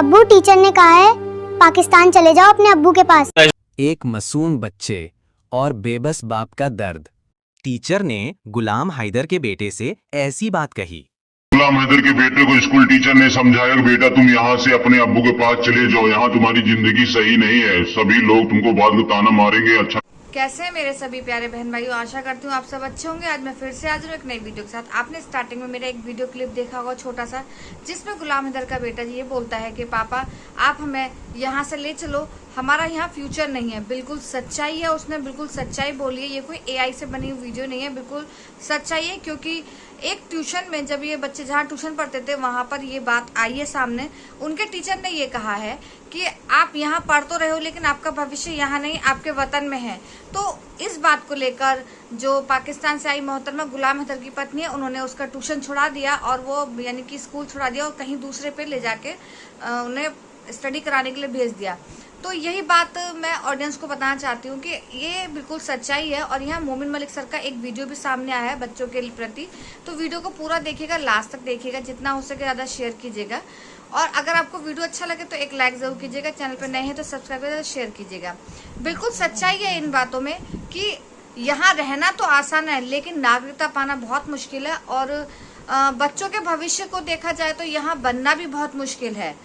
अब्बू, टीचर ने कहा है पाकिस्तान चले जाओ अपने अब्बू के पास। एक मासूम बच्चे और बेबस बाप का दर्द। टीचर ने गुलाम हैदर के बेटे से ऐसी बात कही। गुलाम हैदर के बेटे को स्कूल टीचर ने समझाया कि बेटा तुम यहाँ से अपने अब्बू के पास चले जाओ, यहाँ तुम्हारी जिंदगी सही नहीं है, सभी लोग तुमको बाद में ताना मारेंगे। अच्छा कैसे हैं मेरे सभी प्यारे बहन भाइयों, आशा करती हूँ आप सब अच्छे होंगे। आज मैं फिर से हाजिर हूँ एक नई वीडियो के साथ। आपने स्टार्टिंग में मेरा एक वीडियो क्लिप देखा होगा छोटा सा, जिसमें गुलाम हैदर का बेटा ये बोलता है कि पापा आप हमें यहाँ से ले चलो, हमारा यहाँ फ्यूचर नहीं है। बिल्कुल सच्चाई है, उसने बिल्कुल सच्चाई बोली है। ये कोई एआई से बनी हुई वीडियो नहीं है, बिल्कुल सच्चाई है। क्योंकि एक ट्यूशन में जब ये बच्चे जहाँ ट्यूशन पढ़ते थे वहां पर ये बात आई है सामने। उनके टीचर ने ये कहा है कि आप यहाँ पढ़ तो रहे हो लेकिन आपका भविष्य यहाँ नहीं, आपके वतन में है। तो इस बात को लेकर जो पाकिस्तान से आई मोहतरमा गुलाम हैदर की पत्नी है, उन्होंने उसका ट्यूशन छुड़ा दिया और वो यानी कि स्कूल छुड़ा दिया और कहीं दूसरे पे ले जाके उन्हें स्टडी कराने के लिए भेज दिया। तो यही बात मैं ऑडियंस को बताना चाहती हूँ कि ये बिल्कुल सच्चाई है। और यहाँ मोमिन मलिक सर का एक वीडियो भी सामने आया है बच्चों के प्रति, तो वीडियो को पूरा देखिएगा, लास्ट तक देखिएगा, जितना हो सके ज़्यादा शेयर कीजिएगा। और अगर आपको वीडियो अच्छा लगे तो एक लाइक ज़रूर कीजिएगा, चैनल पर नए हैं तो सब्सक्राइब करके शेयर कीजिएगा। बिल्कुल सच्चाई है इन बातों में कि यहाँ रहना तो आसान है लेकिन नागरिकता पाना बहुत मुश्किल है। और बच्चों के भविष्य को देखा जाए तो यहाँ बनना भी बहुत मुश्किल है।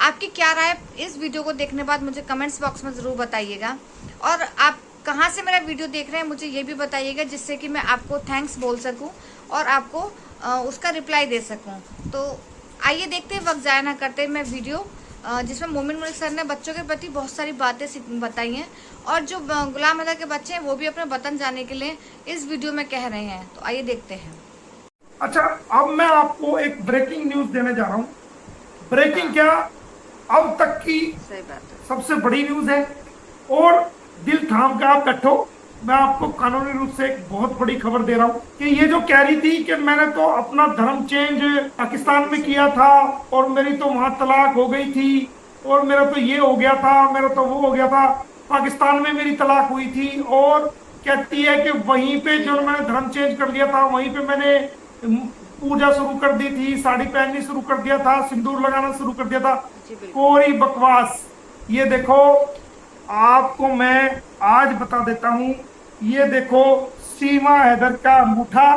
आपकी क्या राय इस वीडियो को देखने बाद मुझे कमेंट्स बॉक्स में ज़रूर बताइएगा। और आप कहाँ से मेरा वीडियो देख रहे हैं मुझे ये भी बताइएगा, जिससे कि मैं आपको थैंक्स बोल सकूं और आपको उसका रिप्लाई दे सकूं। तो आइए देखते हैं, वक्त ज़ाया ना करते मैं वीडियो जिसमें मोमिन मलिक सर ने बच्चों के प्रति बहुत सारी बातें बताई हैं। और जो गुलाम हैदर के बच्चे हैं वो भी अपने वतन जाने के लिए इस वीडियो में कह रहे हैं। तो आइए देखते हैं। अच्छा, अब मैं आपको एक ब्रेकिंग न्यूज देने जा रहा हूँ। ब्रेकिंग क्या, अब तक की सही बात है, सबसे बड़ी न्यूज है। और दिल थाम के आप बैठो, मैं आपको कानूनी रूप से एक बहुत बड़ी खबर दे रहा हूँ कि ये जो कह रही थी कि मैंने तो अपना धर्म चेंज पाकिस्तान में किया था और मेरी तो वहां तलाक हो गई थी और मेरा तो ये हो गया था, मेरा तो वो हो गया था, पाकिस्तान में मेरी तलाक हुई थी। और कहती है कि वहीं पे जो मैंने धर्म चेंज कर लिया था वहीं पे मैंने पूजा शुरू कर दी थी, साड़ी पहननी शुरू कर दिया था, सिंदूर लगाना शुरू कर दिया था। कोई बकवास। ये देखो, आपको मैं आज बता देता हूं, ये देखो सीमा हैदर का अंगूठा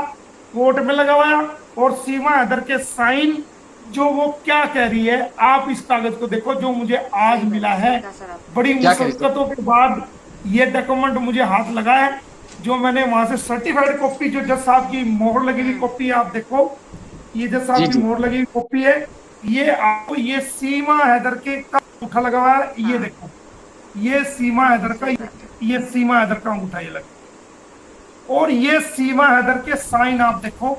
कोर्ट में लगा हुआ और सीमा हैदर के साइन, जो वो क्या कह रही है। आप इस कागज को देखो जो मुझे आज मिला है, बड़ी मुश्किलों के बाद ये डॉक्यूमेंट मुझे हाथ लगा है, जो मैंने वहां से सर्टिफाइड कॉपी, जो जज साहब की मोहर लगी हुई कॉपी है, आप देखो ये जज साहब की मोहर लगी हुई कॉपी है। ये आपको ये सीमा हैदर के का अंगूठा लगा हुआ है, ये देखो, ये सीमा हैदर का, ये सीमा हैदर का अंगूठा ये लगा। और ये सीमा हैदर के साइन आप देखो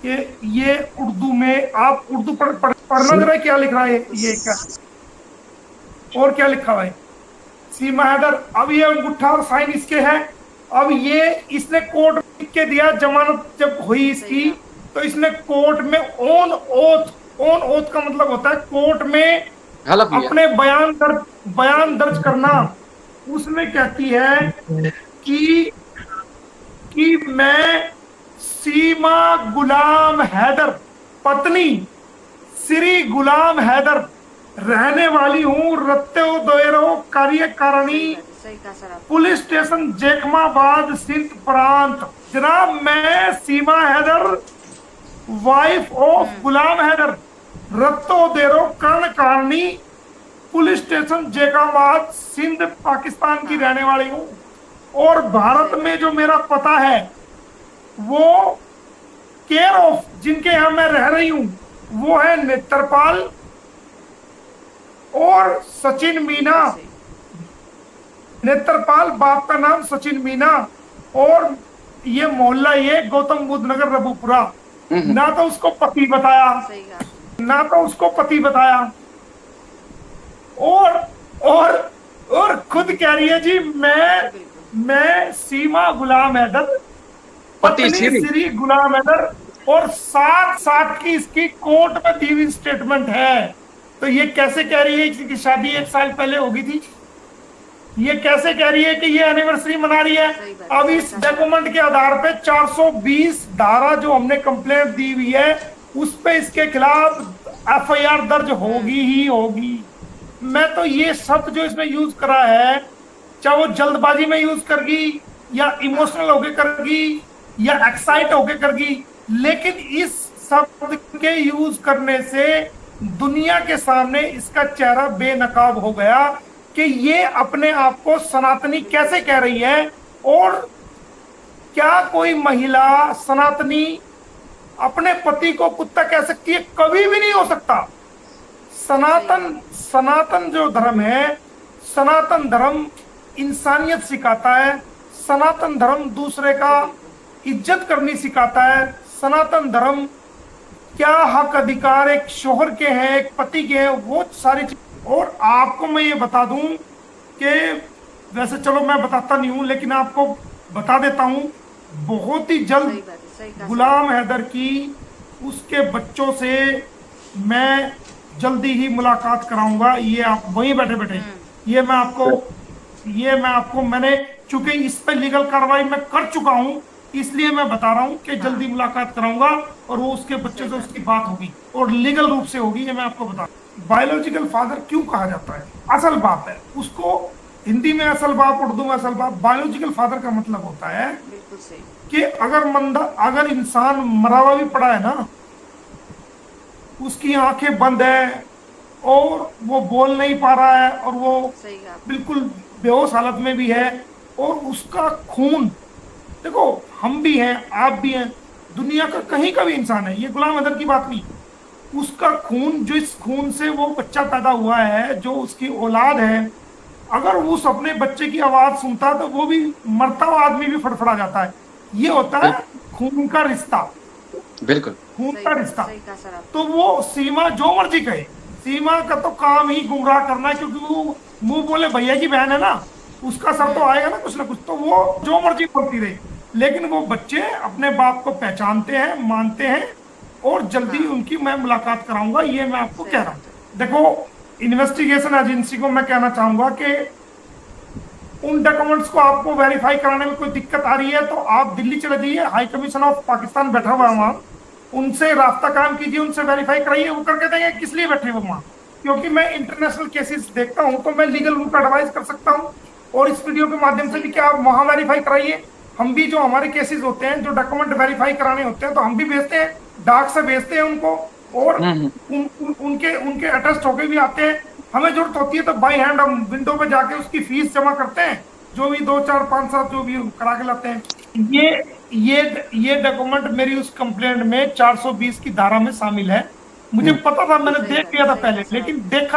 कि ये उर्दू में, आप उर्दू पढ़ना जरा क्या लिख रहा है ये क्या, और क्या लिखा हुआ है सीमा हैदर। अब ये अंगूठा और साइन इसके है। अब ये इसने कोर्ट में लिख के दिया, जमानत जब हुई इसकी तो इसने कोर्ट में ऑन ओथ का मतलब होता है कोर्ट में अपने बयान दर्ज करना। उसमें कहती है कि मैं सीमा गुलाम हैदर, पत्नी श्री गुलाम हैदर, रहने वाली हूँ रत्ते दोयरो कार्यकारिणी, पुलिस स्टेशन जैकमाबाद सिंध प्रांत। जनाब, मैं सीमा हैदर, वाइफ ऑफ गुलाम हैदर, रत्तो देरो कार्यकारिणी, पुलिस स्टेशन जैकमाबाद सिंध पाकिस्तान की रहने वाली हूँ। और भारत में जो मेरा पता है वो केयर ऑफ, जिनके यहाँ मैं रह रही हूँ वो है नेत्रपाल और सचिन मीना। नेत्रपाल बाप का नाम सचिन मीना, और ये मोहल्ला ये गौतम बुद्ध नगर रबूपुरा। ना तो उसको पति बताया, ना तो उसको पति बताया, और खुद कह रही है जी मैं सीमा गुलाम हैदर, पत्नी श्री गुलाम हैदर, और साथ की इसकी कोर्ट में दी हुई स्टेटमेंट है। तो ये कैसे कह रही है कि शादी 1 साल पहले होगी थी? ये कैसे कह रही है कि ये एनिवर्सरी मना रही है? अब इस डॉक्यूमेंट के आधार पे 420 धारा जो हमने कंप्लेंट दी हुई है उस पे इसके खिलाफ एफआईआर दर्ज होगी ही होगी। मैं तो ये शब्द जो इसमें यूज करा है, चाहे वो जल्दबाजी में यूज करगी या इमोशनल होके करगी या एक्साइट होके करगी, लेकिन इस शब्द के यूज करने से दुनिया के सामने इसका चेहरा बेनकाब हो गया कि ये अपने आप को सनातनी कैसे कह रही है। और क्या कोई महिला सनातनी अपने पति को कुत्ता कह सकती है? कभी भी नहीं हो सकता। सनातन जो धर्म है, सनातन धर्म इंसानियत सिखाता है, सनातन धर्म दूसरे का इज्जत करनी सिखाता है, सनातन धर्म क्या हक अधिकार एक शोहर के हैं, एक पति के हैं, वो सारी चीज। और आपको मैं ये बता दूं कि वैसे चलो मैं बताता नहीं हूं, लेकिन आपको बता देता हूं, बहुत ही जल्द गुलाम हैदर की उसके बच्चों से मैं जल्दी ही मुलाकात कराऊंगा। ये आप वहीं बैठे बैठे ये मैं आपको मैंने चूंकि इस पे लीगल कार्रवाई मैं कर चुका हूं, इसलिए मैं बता रहा हूं कि जल्दी मुलाकात कराऊंगा और वो उसके बच्चे से उसकी बात होगी और लीगल रूप से होगी। ये मैं आपको बता, बायोलॉजिकल फादर क्यों कहा जाता है? असल बाप है उसको, हिंदी में असल बाप, उर्दू में असल बाप। बायोलॉजिकल फादर का मतलब होता है कि अगर इंसान मरा हुआ भी पड़ा है ना, उसकी आंखें बंद है और वो बोल नहीं पा रहा है और वो बिल्कुल बेहोश हालत में भी है, और उसका खून, देखो हम भी हैं, आप भी हैं, दुनिया का कहीं का भी इंसान है, ये गुलाम हैदर की बात नहीं, उसका खून, जो इस खून से वो बच्चा पैदा हुआ है, जो उसकी औलाद है, अगर उस अपने बच्चे की आवाज सुनता तो वो भी मरता हुआ आदमी भी फड़फड़ा जाता है। ये होता है खून का रिश्ता, बिल्कुल खून का रिश्ता। तो वो सीमा जो मर्जी कहे, सीमा का तो काम ही गुमराह करना है, क्योंकि वो मुंह बोले भैया की बहन है ना, उसका सर तो आएगा ना कुछ, तो वो जो मर्जी बोलती रहे, लेकिन वो बच्चे अपने बाप को पहचानते हैं, मानते हैं, और जल्दी उनकी मैं मुलाकात कराऊंगा, ये मैं आपको कह रहा हूँ। देखो, इन्वेस्टिगेशन एजेंसी को मैं कहना चाहूंगा कि उन डॉक्यूमेंट्स को आपको वेरीफाई कराने में कोई दिक्कत आ रही है तो आप दिल्ली चले जाइए, हाई कमीशन ऑफ पाकिस्तान बैठा हुआ है वहाँ, उनसे रास्ता कायम कीजिए, उनसे वेरीफाई कराइए, वो करके देंगे किस लिए बैठे हुए वहाँ। क्योंकि मैं इंटरनेशनल केसेस देखता हूँ तो मैं लीगल रूप एडवाइस कर सकता हूँ, और इस वीडियो के माध्यम से भी क्या आप वहाँ वेरीफाई कराइए। हम भी जो हमारे केसेस होते हैं, जो डॉक्यूमेंट वेरीफाई कराने होते हैं, तो हम भी भेजते हैं, डाक से भेजते हैं उनको, और उनके अटेस्ट होके भी आते हैं। हमें जरूरत होती है तो बाई हैंड हम विंडो पे जाके उसकी फीस जमा करते हैं, जो भी 2 4 5 7 जो भी करा के लाते हैं। ये डॉक्यूमेंट मेरी उस कंप्लेंट में 420 की धारा में शामिल है। मुझे पता था, मैंने देख लिया था पहले, लेकिन देख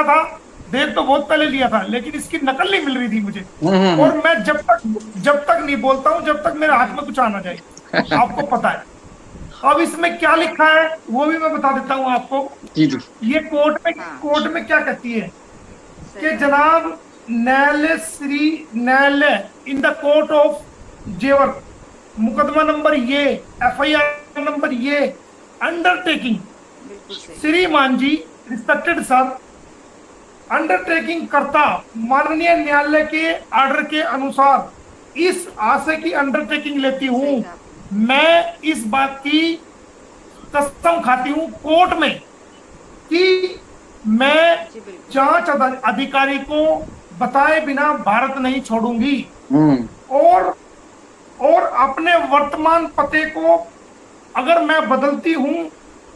तो बहुत पहले लिया था, लेकिन इसकी नकल नहीं मिल रही थी मुझे। और मैं जब तक नहीं बोलता हूँ, जब तक मेरे हाथ में कुछ आना चाहिए, आपको पता है। अब इसमें क्या लिखा है वो भी मैं बता देता हूँ आपको। ये कोर्ट में क्या कहती है कि जनाब न्यायालय इन द कोर्ट ऑफ जेवर, मुकदमा नंबर ये, FIR नंबर ये, अंडरटेकिंग श्रीमान जी, रिस्पेक्टेड सर, अंडरटेकिंग करता माननीय न्यायालय के ऑर्डर के अनुसार इस आशय की अंडरटेकिंग लेती हूँ, मैं इस बात की कसम खाती हूँ कोर्ट में कि मैं जांच अधिकारी को बताए बिना भारत नहीं छोड़ूंगी, और अपने वर्तमान पते को अगर मैं बदलती हूं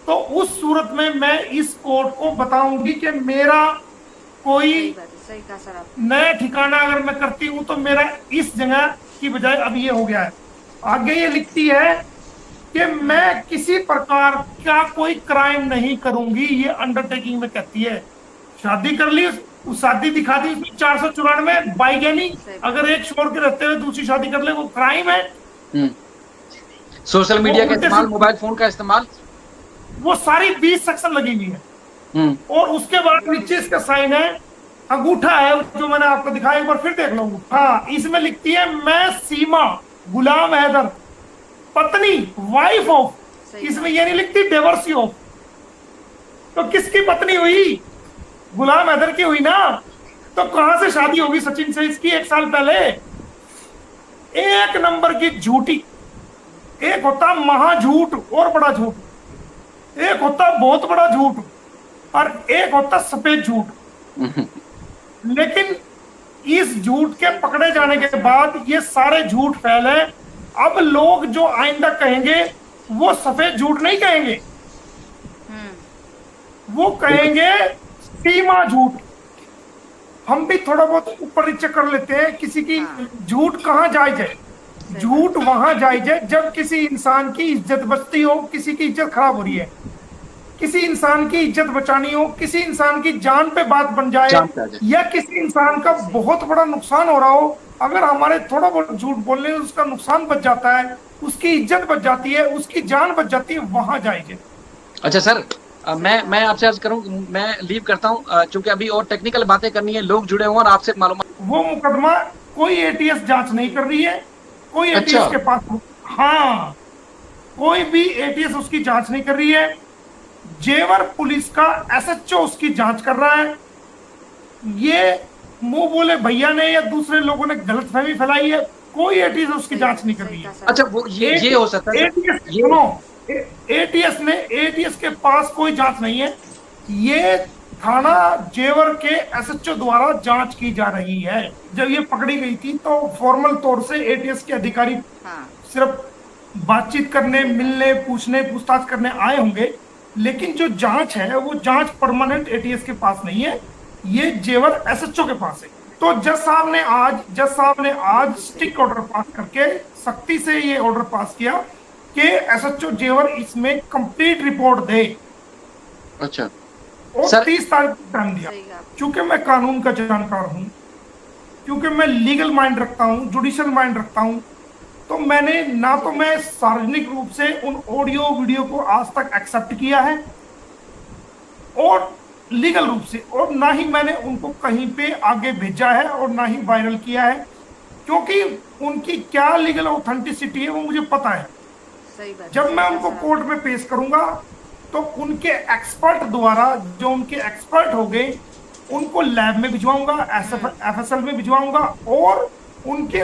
तो उस सूरत में मैं इस कोर्ट को बताऊंगी कि मेरा कोई नया ठिकाना अगर मैं करती हूं तो मेरा इस जगह की बजाय अब ये हो गया है। आगे ये लिखती है कि मैं किसी प्रकार का कोई क्राइम नहीं करूंगी, ये अंडरटेकिंग में कहती है। शादी कर ली, उस शादी दिखा दी उसमें 494 बाईगैनी, अगर एक छोड़ के रहते हुए दूसरी शादी कर ले वो क्राइम है। सोशल मीडिया का इस्तेमाल, मोबाइल फोन का इस्तेमाल, वो सारी 20 सेक्शन लगी हुई है। और उसके बाद नीचे इसका साइन है, अंगूठा है जो मैंने आपको दिखाया, एक बार फिर देख लो। हाँ, इसमें लिखती है मैं सीमा गुलाम हैदर पत्नी, वाइफ ऑफ, इसमें ये नहीं लिखती डिवोर्सी ऑफ। तो किसकी पत्नी हुई? गुलाम हैदर की हुई ना। तो कहां से शादी होगी सचिन से इसकी 1 साल पहले? एक नंबर की झूठी, एक होता महा झूठ और बड़ा झूठ, एक होता बहुत बड़ा झूठ। और एक होता सफेद झूठ। लेकिन इस झूठ के पकड़े जाने के बाद ये सारे झूठ फैले। अब लोग जो आइंदा कहेंगे वो सफेद झूठ नहीं कहेंगे, वो कहेंगे सीमा झूठ। हम भी थोड़ा बहुत ऊपर नीचे कर लेते हैं, किसी की झूठ कहाँ जायज है? झूठ वहां जायज है जब किसी इंसान की इज्जत बचती हो, किसी की इज्जत खराब हो रही है, किसी इंसान की इज्जत बचानी हो, किसी इंसान की जान पे बात बन जाए, या किसी इंसान का बहुत बड़ा नुकसान हो रहा हो। अगर हमारे थोड़ा बहुत झूठ बोलने से उसका नुकसान बच जाता है, उसकी इज्जत बच जाती है, उसकी जान बच जाती है, वहां जायज है। अच्छा सर, मैं आपसे अर्ज करूं, मैं लीव करता हूं क्योंकि अभी और टेक्निकल बातें करनी है, लोग जुड़े हुए और आपसे मालूम। वो मुकदमा कोई एटीएस जांच नहीं कर रही है, कोई एटीएस के पास, हाँ, कोई भी एटीएस उसकी जांच नहीं कर रही है। जेवर पुलिस का एसएचओ उसकी जांच कर रहा है। ये मुंह बोले भैया ने या दूसरे लोगों ने गलतफहमी फैलाई है, कोई एटीएस उसकी जांच नहीं कर रही है। अच्छा, वो ये हो सकता है एटीएस के पास कोई जांच नहीं है, ये थाना जेवर के एसएचओ द्वारा जांच की जा रही है। जब ये पकड़ी गई थी तो फॉर्मल तौर से एटीएस के अधिकारी सिर्फ बातचीत करने, मिलने, पूछने, पूछताछ करने आए होंगे, लेकिन जो जांच है वो जांच परमानेंट एटीएस के पास नहीं है, ये जेवर एसएचओ के पास है। तो जज साहब ने आज स्टिक ऑर्डर पास करके सख्ती से ये ऑर्डर पास किया कि एसएचओ जेवर इसमें कंप्लीट रिपोर्ट दे। अच्छा, और 30 तारीख को टाइम दिया। क्योंकि मैं कानून का जानकार हूं, क्योंकि मैं लीगल माइंड रखता हूं, जुडिशियल माइंड रखता हूं, तो मैंने ना तो मैं सार्वजनिक रूप से उन ऑडियो वीडियो को आज तक एक्सेप्ट किया है और लीगल रूप से, और ना ही मैंने उनको कहीं पे आगे भेजा है और ना ही वायरल किया है, क्योंकि उनकी क्या लीगल ऑथेंटिसिटी है वो मुझे पता है। जब मैं उनको कोर्ट में पेश करूंगा तो उनके एक्सपर्ट द्वारा, जो उनके एक्सपर्ट हो गए, उनको लैब में भिजवाऊंगा, एफएसएल में भिजवाऊंगा और उनके